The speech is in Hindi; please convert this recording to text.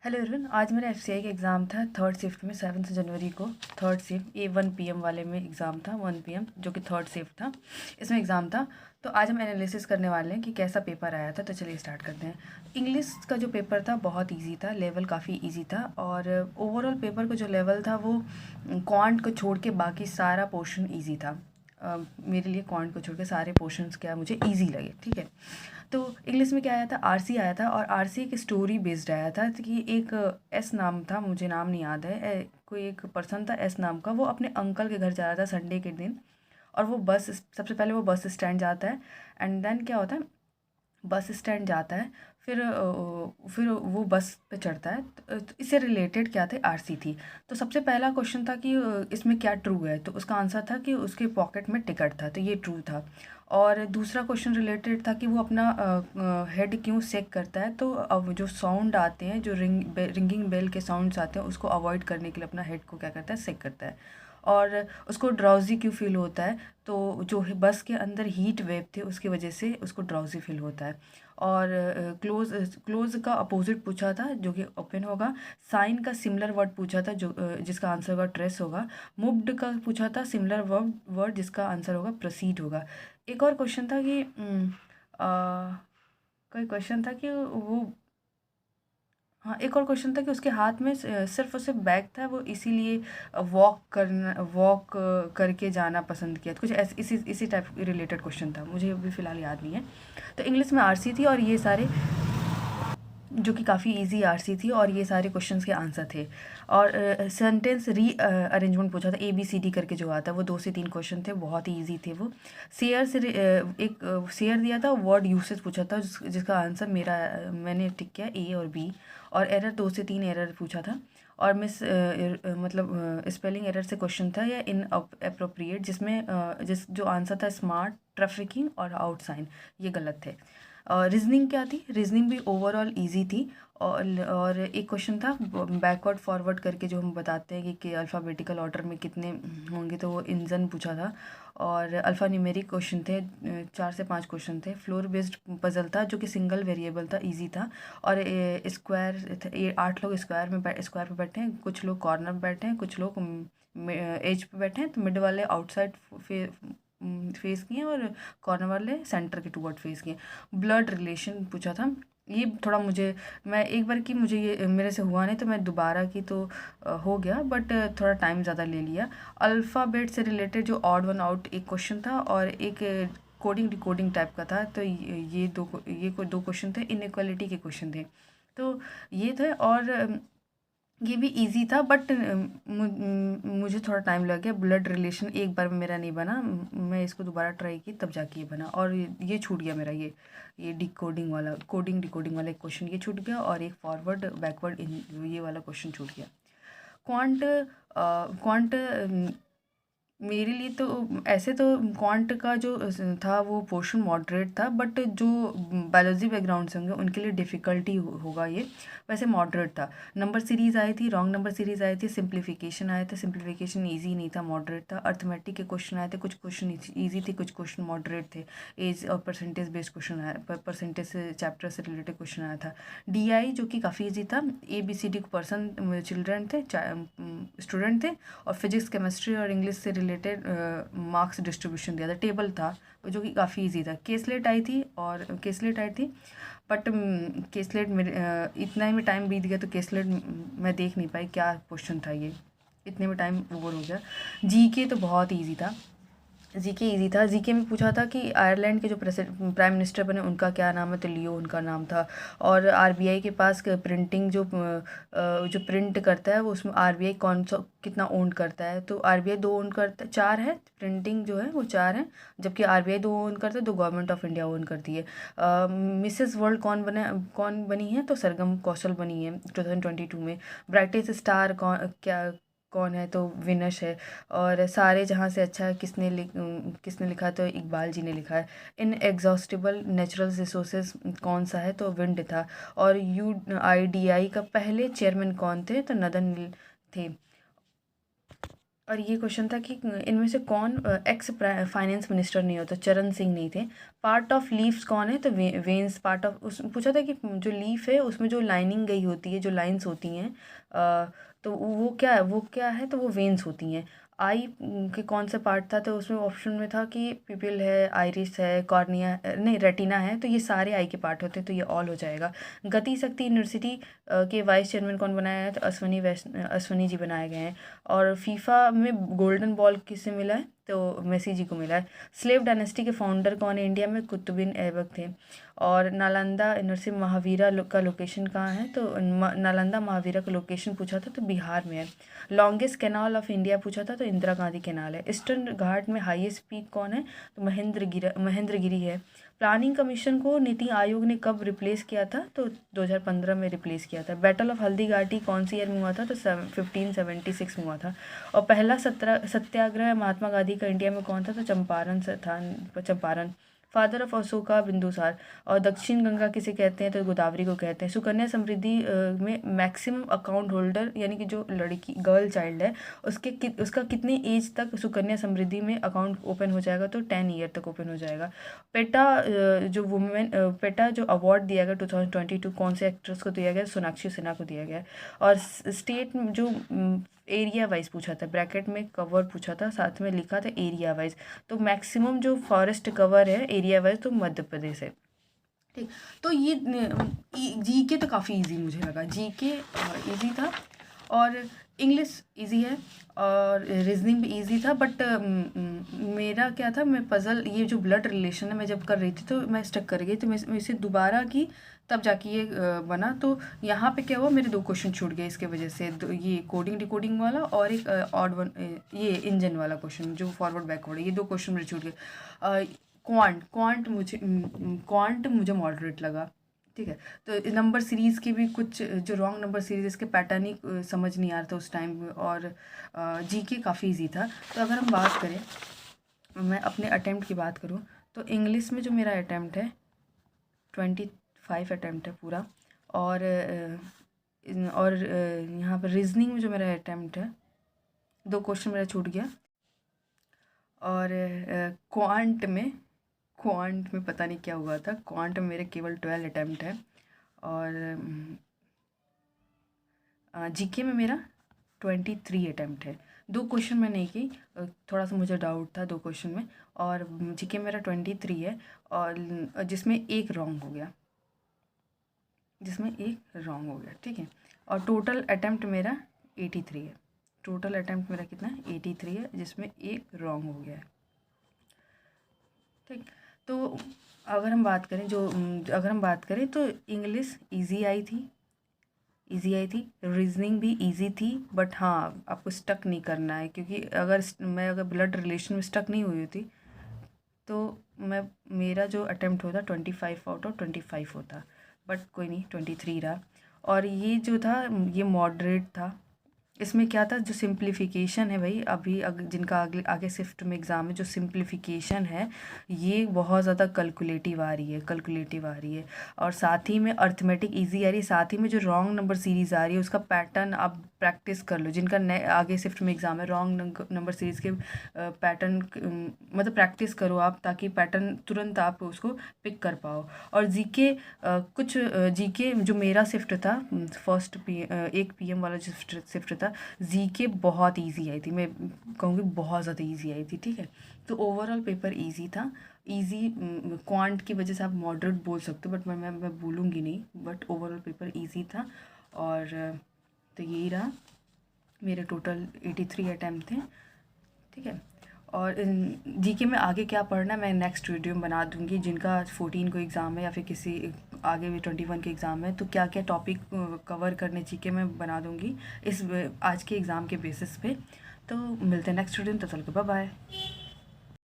हेलो एवरीवन, आज मेरा एफसीआई का एग्ज़ाम था थर्ड शिफ्ट में 7 जनवरी को। थर्ड शिफ्ट ये 1 PM वाले में एग्ज़ाम था, 1 PM जो कि थर्ड शिफ्ट था, इसमें एग्ज़ाम था। तो आज हम एनालिसिस करने वाले हैं कि कैसा पेपर आया था। तो चलिए स्टार्ट करते हैं। इंग्लिश का जो पेपर था बहुत इजी था, लेवल काफ़ी इजी था। और ओवरऑल पेपर का जो लेवल था वो क्वांट को छोड़ के बाकी सारा पोर्शन ईजी था। मेरे लिए क्वांट को छोड़ के सारे पोर्शंस क्या मुझे ईजी लगे, ठीक है। तो इंग्लिश में क्या आया था, आरसी आया था। और आरसी एक स्टोरी बेस्ड आया था कि एक एस नाम था, मुझे नाम नहीं याद है, कोई एक पर्सन था एस नाम का। वो अपने अंकल के घर जा रहा था संडे के दिन। और वो बस, सबसे पहले वो बस स्टैंड जाता है। एंड देन क्या होता है, बस स्टैंड जाता है, फिर वो बस पे चढ़ता है। तो इससे रिलेटेड क्या थे, आरसी थी। तो सबसे पहला क्वेश्चन था कि इसमें क्या ट्रू है। तो उसका आंसर था कि उसके पॉकेट में टिकट था, तो ये ट्रू था। और दूसरा क्वेश्चन रिलेटेड था कि वो अपना हेड क्यों सेक करता है। तो अब जो साउंड आते हैं, जो रिंगिंग बेल के साउंड्स आते हैं, उसको अवॉइड करने के लिए अपना हेड को क्या करता है, सेक करता है। और उसको ड्राउजी क्यों फील होता है, तो जो बस के अंदर हीट वेव थे उसकी वजह से उसको ड्राउजी फील होता है। और क्लोज का अपोजिट पूछा था जो कि ओपन होगा। साइन का सिमिलर वर्ड पूछा था जो जिसका आंसर होगा ट्रेस होगा। मूव्ड का पूछा था सिमिलर वर्ड जिसका आंसर होगा प्रोसीड होगा। एक और क्वेश्चन था कि कोई क्वेश्चन था कि वो, हाँ, एक और क्वेश्चन था कि उसके हाथ में सिर्फ और सिर्फ बैग था, वो इसीलिए वॉक करके जाना पसंद किया। तो कुछ ऐसे इसी टाइप रिलेटेड क्वेश्चन था, मुझे अभी फ़िलहाल याद नहीं है। तो इंग्लिश में आरसी थी और ये सारे जो कि काफ़ी इजी आरसी थी, और ये सारे क्वेश्चंस के आंसर थे। और सेंटेंस री अरेंजमेंट पूछा था, ABCD करके जो आता है, वो 2 से 3 क्वेश्चन थे, बहुत ही इजी थे वो। शेयर से एक शेयर दिया था, वर्ड यूसेज पूछा था जिसका आंसर मैंने टिक किया A और B। और एरर 2 से 3 एरर पूछा था। और मिस मतलब स्पेलिंग एरर से क्वेश्चन था, या इन अप्रोप्रिएट, जिसमें जो आंसर था स्मार्ट, ट्रैफिकिंग और आउटसाइन, ये गलत थे। रीजनिंग क्या थी, रीजनिंग भी ओवरऑल इजी थी। और एक क्वेश्चन था बैकवर्ड फॉरवर्ड करके, जो हम बताते हैं कि अल्फ़ाबेटिकल ऑर्डर में कितने होंगे, तो वो इंजन पूछा था। और अल्फ़ा न्यूमेरिक क्वेश्चन थे, 4 से 5 क्वेश्चन थे। फ्लोर बेस्ड पजल था जो कि सिंगल वेरिएबल था, इजी था। और स्क्वायर, 8 लोग स्क्वायर पे बैठे हैं, कुछ लोग कॉर्नर पे बैठे हैं, कुछ लोग एज पे बैठे हैं। तो मिड वाले आउटसाइड फेस किए और कॉर्नर वाले सेंटर के टूवर्ड फेस किए। ब्लड रिलेशन पूछा था, ये थोड़ा मुझे, मैं एक बार की मुझे ये मेरे से हुआ नहीं, तो मैं दोबारा की तो हो गया, बट थोड़ा टाइम ज़्यादा ले लिया। अल्फ़ाबेट से रिलेटेड जो ऑड वन आउट एक क्वेश्चन था, और एक कोडिंग डिकोडिंग टाइप का था। तो ये दो क्वेश्चन थे, इनइक्वालिटी के क्वेश्चन थे। तो ये थे। और ये भी इजी था, बट मुझे थोड़ा टाइम लग गया। ब्लड रिलेशन एक बार में मेरा नहीं बना, मैं इसको दोबारा ट्राई की तब जाके ये बना। और ये छूट गया मेरा, ये डिकोडिंग वाला, कोडिंग डिकोडिंग वाला एक क्वेश्चन ये छूट गया, और एक फॉरवर्ड बैकवर्ड ये वाला क्वेश्चन छूट गया। क्वांट क्वांट मेरे लिए तो ऐसे तो क्वांट का जो था वो पोर्शन मॉडरेट था, बट जो बायोलॉजी बैकग्राउंड से होंगे उनके लिए डिफ़िकल्टी होगा ये। वैसे मॉडरेट था। नंबर सीरीज़ आई थी, रॉन्ग नंबर सीरीज़ आई थी, सिंप्लीफिकेशन आया था, सिंप्लीफिकेशन इजी नहीं था, मॉडरेट था। अर्थमेटिक के क्वेश्चन आए थे, कुछ क्वेश्चन इजी थे, कुछ क्वेश्चन मॉडरेट थे। एज और परसेंटेज बेस्ड क्वेश्चन आया, परसेंटेज से चैप्टर से रिलेटेड क्वेश्चन आया था। DI जो कि काफ़ी ईजी था। ABCD पर्सन चिल्ड्रन थे, स्टूडेंट थे। और फिजिक्स, केमिस्ट्री और इंग्लिश से रिलेटेड मार्क्स डिस्ट्रीब्यूशन दिया था, टेबल था जो कि काफ़ी इजी था। केसलेट आई थी, बट केसलेट मेरे इतना ही में टाइम बीत गया, तो केसलेट मैं देख नहीं पाई क्या क्वेश्चन था ये, इतने में टाइम ओवर हो गया। GK तो बहुत ईजी था, जीके इजी था। जीके में पूछा था कि आयरलैंड के जो प्राइम मिनिस्टर बने उनका क्या नाम है, तो लियो उनका नाम था। और आरबीआई के पास प्रिंटिंग जो प्रिंट करता है वो, उसमें आरबीआई कौन सा कितना ओन करता है, तो आरबीआई 2 ओन करता है, 4 है, प्रिंटिंग जो है वो 4 है, जबकि आरबीआई 2 ओन करता है, 2 गवर्नमेंट ऑफ इंडिया ओन करती है। मिसेस वर्ल्ड कौन बनी है, तो सरगम कौशल बनी है 2022 में। ब्राइटेस्ट स्टार कौन है, तो विनश है। और सारे जहाँ से अच्छा किसने लिखा, तो इकबाल जी ने लिखा है। इन एग्जॉस्टिबल नेचुरल रिसोर्सेज कौन सा है, तो विंड था। और UIDI का पहले चेयरमैन कौन थे, तो नदन नील थे। और ये क्वेश्चन था कि इनमें से कौन एक्स फाइनेंस मिनिस्टर नहीं होता, चरण सिंह नहीं थे। पार्ट ऑफ लीव्स कौन है, तो वेन्स पार्ट ऑफ, उस पूछा था कि जो लीफ है उसमें जो लाइनिंग गई होती है, जो लाइंस होती हैं, तो वो क्या है, तो वो वेन्स होती हैं। आई के कौन सा पार्ट था, तो उसमें ऑप्शन में था कि पिपिल है, आइरिस है, कॉर्निया नहीं, रेटिना है, तो ये सारे आई के पार्ट होते हैं, तो ये ऑल हो जाएगा। गति शक्ति यूनिवर्सिटी के वाइस चेयरमैन कौन बनाया है, तो अश्वनी जी बनाए गए हैं। और फीफा में गोल्डन बॉल किसे मिला है, तो मेसी जी को मिला है। स्लेव डायनेस्टी के फाउंडर कौन है इंडिया में, कुतुबुद्दीन ऐबक थे। और नालंदा यूनिवर्सिटी महावीरा का लोकेशन कहाँ है, तो नालंदा महावीरा का लोकेशन पूछा था, तो बिहार में है। लॉन्गेस्ट कैनाल ऑफ इंडिया पूछा था, तो इंदिरा गांधी कैनाल है। ईस्टर्न घाट में हाईएस्ट पीक कौन है, तो महेंद्रगिरी है। प्लानिंग कमीशन को नीति आयोग ने कब रिप्लेस किया था, तो 2015 में रिप्लेस किया था। बैटल ऑफ हल्दी घाटी कौन सी ईयर में हुआ था, तो 1576 में हुआ था। और पहला सत्याग्रह महात्मा गांधी का इंडिया में कौन था, तो चंपारण से था, चंपारण। Father of Ashoka Bindusara. और दक्षिण गंगा किसे कहते हैं, तो गोदावरी को कहते हैं। सुकन्या समृद्धि में मैक्सिमम अकाउंट होल्डर, यानी कि जो लड़की गर्ल चाइल्ड है, उसका कितने एज तक सुकन्या समृद्धि में अकाउंट ओपन हो जाएगा, तो 10 ईयर तक ओपन हो जाएगा। पेटा जो अवार्ड दिया गया 2022 कौन से एक्ट्रेस को दिया गया, सोनाक्षी सिन्हा को दिया गया। और स्टेट जो एरिया वाइज पूछा था, ब्रैकेट में कवर पूछा था, साथ में लिखा था एरिया वाइज, तो मैक्सिमम जो फॉरेस्ट कवर है एरिया वाइज, तो मध्य प्रदेश है। ठीक, तो ये जीके तो काफ़ी इजी मुझे लगा, जीके इजी था, और इंग्लिश इजी है, और रीजनिंग भी इजी था। बट मेरा क्या था, मैं पज़ल, ये जो ब्लड रिलेशन है, मैं जब कर रही थी तो मैं स्टक कर गई, तो मैं इसे दोबारा की, तब जाके ये बना। तो यहाँ पे क्या हुआ, मेरे 2 क्वेश्चन छूट गए इसके वजह से, ये कोडिंग डिकोडिंग वाला और एक ऑड वन, ये इंजन वाला क्वेश्चन जो फॉरवर्ड बैकवर्ड है, ये 2 क्वेश्चन मेरे छूट गए। क्वांट मुझे मॉडरेट लगा। ठीक है, तो नंबर सीरीज़ के भी कुछ जो रॉन्ग नंबर सीरीज़, इसके पैटर्न ही समझ नहीं आ रहा था उस टाइम। और जीके काफ़ी इजी था। तो अगर हम बात करें, मैं अपने अटैम्प्ट की बात करूं, तो इंग्लिश में जो मेरा अटैम्प्ट है 25 अटैम्प्ट है पूरा। और यहाँ पर रीजनिंग में जो मेरा अटैम्प्ट है, 2 क्वेश्चन मेरा छूट गया। और क्वांट में पता नहीं क्या हुआ था, क्वांट में मेरे केवल 12 अटैम्प्ट है। और जीके में मेरा 23 अटैम्प्ट है। 2 क्वेश्चन मैं नहीं की, थोड़ा सा मुझे डाउट था 2 क्वेश्चन में। और जीके मेरा 23 है, और जिसमें एक रॉन्ग हो गया, ठीक है। और टोटल अटैम्प्ट मेरा 83 है। टोटल अटैम्प्ट मेरा कितना है, 83 है, जिसमें एक रॉन्ग हो गया है। ठीक, तो अगर हम बात करें तो इंग्लिश इजी आई थी, रीजनिंग भी इजी थी। बट हाँ, आपको स्टक नहीं करना है, क्योंकि अगर ब्लड रिलेशन में स्टक नहीं हुई होती, तो मेरा जो अटेम्प्ट होता 25 आउट ऑफ 25 होता। बट कोई नहीं, 23 रहा। और ये जो था, ये मॉडरेट था। इसमें क्या था, जो सिंप्लीफिकेशन है भाई, जिनका आगे शिफ्ट में एग्ज़ाम है, जो सिंप्लीफिकेशन है, ये बहुत ज़्यादा कैलकुलेटिव आ रही है। और साथ ही में अर्थमेटिक इजी आ रही है। साथ ही में जो रॉन्ग नंबर सीरीज़ आ रही है, उसका पैटर्न आप प्रैक्टिस कर लो। जिनका आगे शिफ्ट में एग्ज़ाम है, रॉन्ग नंबर सीरीज़ के पैटर्न, मतलब प्रैक्टिस करो आप, ताकि पैटर्न तुरंत आप उसको पिक कर पाओ। और जीके जो मेरा शिफ्ट था, एक PM वाला जो शिफ्ट था, जीके बहुत इजी आई थी, मैं कहूँगी बहुत ज़्यादा इजी आई थी। ठीक है, तो ओवरऑल पेपर इजी था। इजी क्वांट की वजह से आप मॉडरेट बोल सकते हो, बट मैं बोलूँगी नहीं, बट ओवरऑल पेपर इजी था। और तो यही रहा, मेरे टोटल 83 अटैम्प्ट थे। ठीक है, और जीके में आगे क्या पढ़ना है, मैं नेक्स्ट वीडियो में बना दूंगी। जिनका 14 को एग्ज़ाम है, या फिर किसी आगे भी 21 के एग्ज़ाम है, तो क्या क्या टॉपिक कवर करने जीके में बना दूंगी इस आज के एग्ज़ाम के बेसिस पे। तो मिलते हैं नेक्स्ट वीडियो में, तब तक बाय बाय।